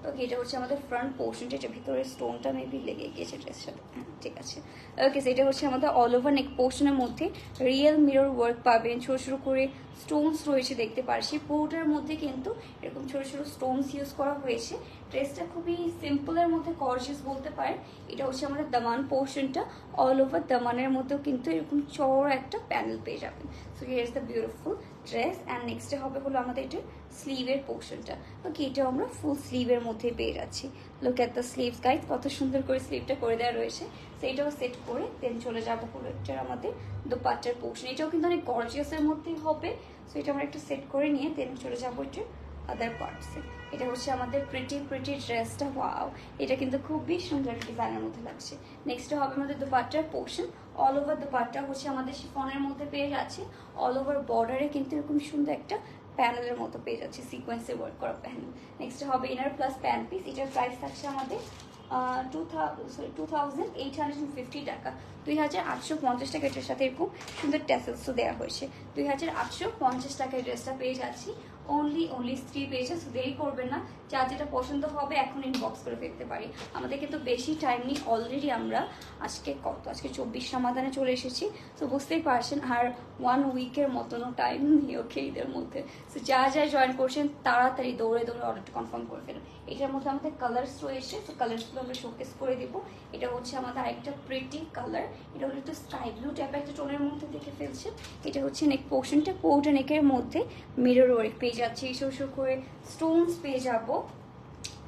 ওকে, এটা হচ্ছে আমাদের ফ্রন্ট পোর্শনটা, এটা ভিতরে স্টোনটা মেবি লেগে গিয়েছে ড্রেসের সাথে। হ্যাঁ ঠিক আছে। ওকে, সেটা হচ্ছে আমাদের অল ওভার নেক পোর্শনের মধ্যে রিয়েল মিরর ওয়ার্ক পাবেন, ছোটো ছোটো করে স্টোনস রয়েছে দেখতে পারছি। পুরোটার মধ্যে কিন্তু এরকম ছোটো ছোটো স্টোনস ইউজ করা হয়েছে। ড্রেসটা খুবই সিম্পলের মধ্যে গর্জিয়াস বলতে পারেন। এটা হচ্ছে আমাদের দামান পোর্শনটা, অল ওভার দামানের মধ্যেও কিন্তু এরকম চড় একটা প্যানেল পেয়ে যাবেন। So here is the beautiful dress. And নেক্সটে হবে হলো আমাদের এটা স্লিভের পোর্শনটা। ওকে, এটাও আমরা ফুল স্লিভের মধ্যে পেয়ে যাচ্ছি। Look at the sleeves guys, কত সুন্দর করে স্লিভটা করে দেওয়া রয়েছে। সেইটাও সেট করে দেন চলে যাবো হলো এটার আমাদের দোপাট্টার পোর্শন। এটাও কিন্তু অনেক গর্জিয়াসের মধ্যেই হবে। সো এটা আমরা একটু সেট করে নিয়ে দেন চলে যাবো এটার আদার পার্টসে। এটা হচ্ছে আমাদের প্রিটি ড্রেসটা। ওয়াও, এটা কিন্তু খুবই সুন্দর একটা ডিজাইনের মধ্যে লাগছে। নেক্সটে হবে আমাদের দোপাট্টার পোর্শন। অল ওভার দোপাট্টা হচ্ছে আমাদের শিফনের মধ্যে পেয়ে যাচ্ছে। অল ওভার বর্ডারে কিন্তু এরকম সুন্দর একটা প্যানেলের মতো পেয়ে যাচ্ছে, সিকোয়েন্সে ওয়ার্ক করা প্যানেল। নেক্সট হবে ইনার প্লাস প্যান পিস। এটার প্রাইস থাকছে আমাদের 2850 টাকা, 2850 টাকা। এটার সাথে এরকম সুন্দর ট্যাসেলসও দেওয়া হয়েছে। 2850 টাকায় ড্রেসটা পেয়ে যাচ্ছি। অনলি স্ত্রী পেয়েছে। সো দেরি করবেন না, যার যেটা পছন্দ হবে এখন ইনবক্স করে ফেলতে পারি। আমাদের কিন্তু বেশি টাইম নেই, অলরেডি আমরা আজকে 24 সমাধানে চলে এসেছি। তো বুঝতেই পারছেন আর 1 উইকের মতনও টাইম নেই ওকে ঈদের মধ্যে। সো যা জয়েন করছেন তাড়াতাড়ি দৌড়ে অর্ডারটা কনফার্ম করে ফেলুন। এটার মধ্যে আমাদের কালার্স রয়েছে, তো কালার্সগুলো আমরা শোকেস করে দিব। এটা হচ্ছে আমাদের আরেকটা প্রিটি কালার। এটা হলো একটু স্কাই ব্লু টাইপের একটা টোনের মধ্যে দেখে ফেলছে। এটা হচ্ছে নেক পোর্শনটা, পোর্ট নেকের মধ্যে মিরর ওয়ার্ক পেয়ে যাচ্ছে, শো করে স্টোনস পেয়ে যাবো।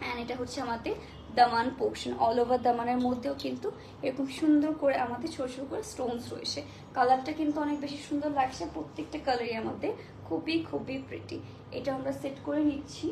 অ্যান্ড এটা হচ্ছে আমাদের দামান পোর্শন। অল ওভার দামানের মধ্যেও কিন্তু এরকম সুন্দর করে আমাদের ছোট ছোট করে স্টোনস রয়েছে। কালারটা কিন্তু অনেক বেশি সুন্দর লাগছে, প্রত্যেকটা কালারই আমাদের খুবই প্রিটি। এটা আমরা সেট করে নিচ্ছি।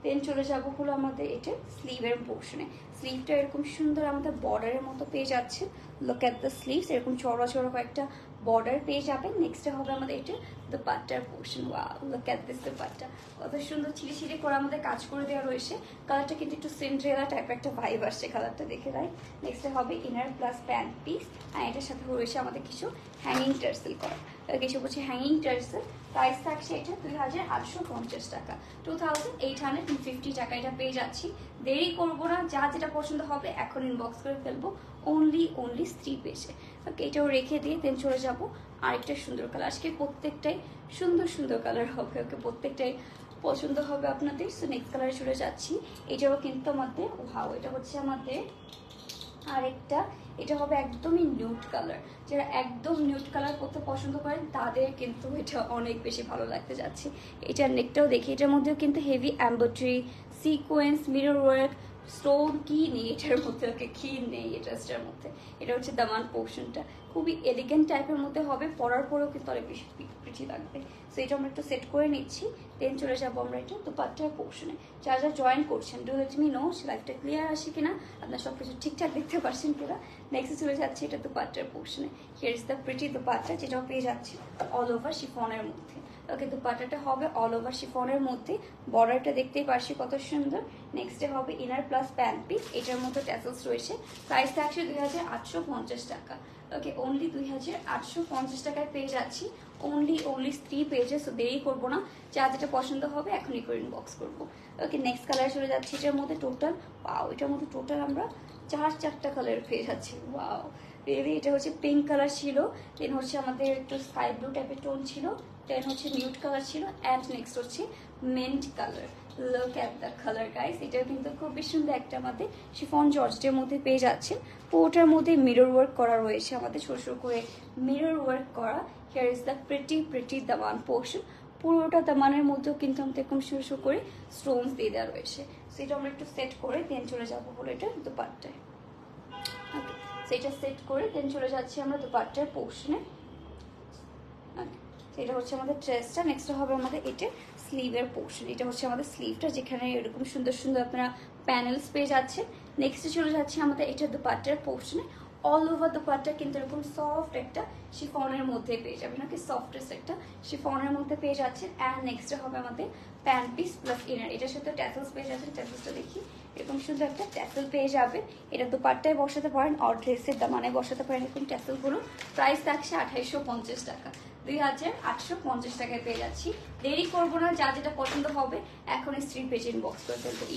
দেন চলে যাবো হলো আমাদের এটা স্লিভের পোর্শনে। স্লিভটা এরকম সুন্দর আমাদের বর্ডারের মতো পেয়ে যাচ্ছে। লুক অ্যাট দ্য স্লিভস, এরকম চড়া কয়েকটা বর্ডার পেয়ে যাবেন। নেক্সটে হবে আমাদের এটা দোপাট্টার portion. Wow, look at this dupatta, কত সুন্দর ছিঁড়ে করে আমাদের কাজ করে দেওয়া রয়েছে। কালারটা কিন্তু একটু সিন্ড্রেলা টাইপের একটা ভাইব আসছে কালারটা দেখে, রাইট? নেক্সটে হবে ইনার প্লাস প্যান্ট পিস। আর এটার সাথে রয়েছে আমাদের কিছু হ্যাঙ্গিং টার্সেল করা, কিছু হচ্ছে হ্যাঙ্গিং টার্সেল। প্রাইস থাকছে এটা 2850 টাকা, 2850 টাকা এটা পেয়ে যাচ্ছি। দেরি করবো না, যা যেটা পছন্দ হবে এখন ইনবক্স করে ফেলবো। অনলি স্ত্রী পেয়েছে। ওকে, এটাও রেখে দিয়ে দেন চলে যাবো আরেকটা সুন্দর কালার। আজকে প্রত্যেকটাই সুন্দর কালার হবে। ওকে, প্রত্যেকটাই পছন্দ হবে আপনাদের। সো নেক্সট কালারে চলে যাচ্ছি। এটাও কিন্তু আমাদের ওয়াও, এটা হচ্ছে আমাদের আরেকটা, এটা হবে একদমই নিউড কালার। যারা একদম নিউড কালার করতে পছন্দ করেন তাদের কিন্তু এটা অনেক বেশি ভালো লাগতে যাচ্ছে। এটার নেকটাও দেখি, এটার মধ্যেও কিন্তু heavy embroidery, sequence, mirror work, stone কি নেই এটার মধ্যে, ওকে কি নেই এই ড্রেসটার মধ্যে। এটা হচ্ছে দামান পোর্শনটা, খুবই এলিগেন্ট টাইপের মধ্যে হবে, পরার পরেও কিন্তু অনেক বেশি প্রিটি লাগবে। সো এটা আমরা একটু সেট করে নিচ্ছি। দেন চলে যাবো আমরা এটা দোপাট্টার পোর্শনে। যারা জয়েন করছেন ডু লেট মি নো লাইফটা ক্লিয়ার আসে কিনা, আপনার সব কিছু ঠিকঠাক দেখতে পারছেন কিনা। নেক্সট চলে যাচ্ছে এটা দোপাট্টার পোর্শনে। Here is the pretty dupatta, যেটাও পেয়ে যাচ্ছে অল ওভার শিফনের মধ্যে। ওকে, দোপাট্টাটা হবে অল ওভার শিফনের মধ্যে, বর্ডারটা দেখতেই পারছি কত সুন্দর। নেক্সটে হবে ইনার প্লাস প্যান্ট পিস। এটার মধ্যে ট্যাসেলস রয়েছে। প্রাইস থাকছে 2850 টাকা। ওকে, অনলি 2850 টাকায় পেয়ে যাচ্ছি। অনলি স্ত্রী পেয়েছে। সো দেরি করবো না, যা যেটা পছন্দ হবে এখনই করে ইনবক্স করবো। ওকে, নেক্সট কালার চলে যাচ্ছে। এটার মধ্যে টোটাল ওয়াও, এটার মধ্যে টোটাল আমরা চারটা কালার পেয়ে যাচ্ছি। ওয়াও বেবি, এটা হচ্ছে পিঙ্ক কালার ছিল, দেন হচ্ছে আমাদের একটু স্কাই ব্লু টাইপের টোন ছিল, দেন হচ্ছে নিউড কালার ছিল, অ্যান্ড নেক্সট হচ্ছে mint colour. Look at the colour guys, এটাও কিন্তু খুবই সুন্দর একটা আমাদের শিফন জর্জেটের মধ্যে পেয়ে যাচ্ছেন। পুরোটার মধ্যে মিরর ওয়ার্ক করা রয়েছে, আমাদের ছোট ছোট করে মিরর ওয়ার্ক করা। Here is the pretty Daman portion. পুরোটা দামানের মধ্যেও কিন্তু আমাদের এরকম শুরু করে স্টোনস দিয়ে দেওয়া রয়েছে। সেটা আমরা একটু সেট করে দেন চলে যাবো হলো এটা দোপাট্টায়। ওকে, সেটা সেট করে দেন চলে যাচ্ছি আমরা দোপাট্টার পোর্শনে। ওকে, সেটা হচ্ছে আমাদের ড্রেসটা। নেক্সট হবে আমাদের এটা স্লিভের পোর্শন। এটা হচ্ছে আমাদের স্লিভটা, যেখানে এরকম সুন্দর আপনারা প্যানেলস পেয়ে যাচ্ছে। নেক্সটে চলে যাচ্ছে আমাদের এটা দোপাট্টার পোর্শনে। অল ওভার দোপাট্টা কিন্তু এরকম সফট একটা শিফনের মধ্যে পেয়ে যাবেন। ওকে, সফটেস্ট একটা শিফনের মধ্যে পেয়ে যাচ্ছেন। অ্যান্ড নেক্সটে হবে আমাদের প্যান্ট পিস প্লাস ইনার। এটার সাথে ট্যাসেলস পেয়ে যাচ্ছেন। ট্যাসেলসটা দেখি, এরকম সুন্দর একটা ট্যাসেল পেয়ে যাবে। এটা দোপাট্টায় বসাতে পারেন, অর ড্রেসের দামানে বসাতে পারেন এরকম ট্যাসেলগুলো। প্রাইস থাকছে 2850 টাকা, 2850 টাকায় পেয়ে যাচ্ছি। দেরি করবো না, যা যেটা পছন্দ হবে এখন স্ত্রী পেজ ইনবক্স করে ফেলবো।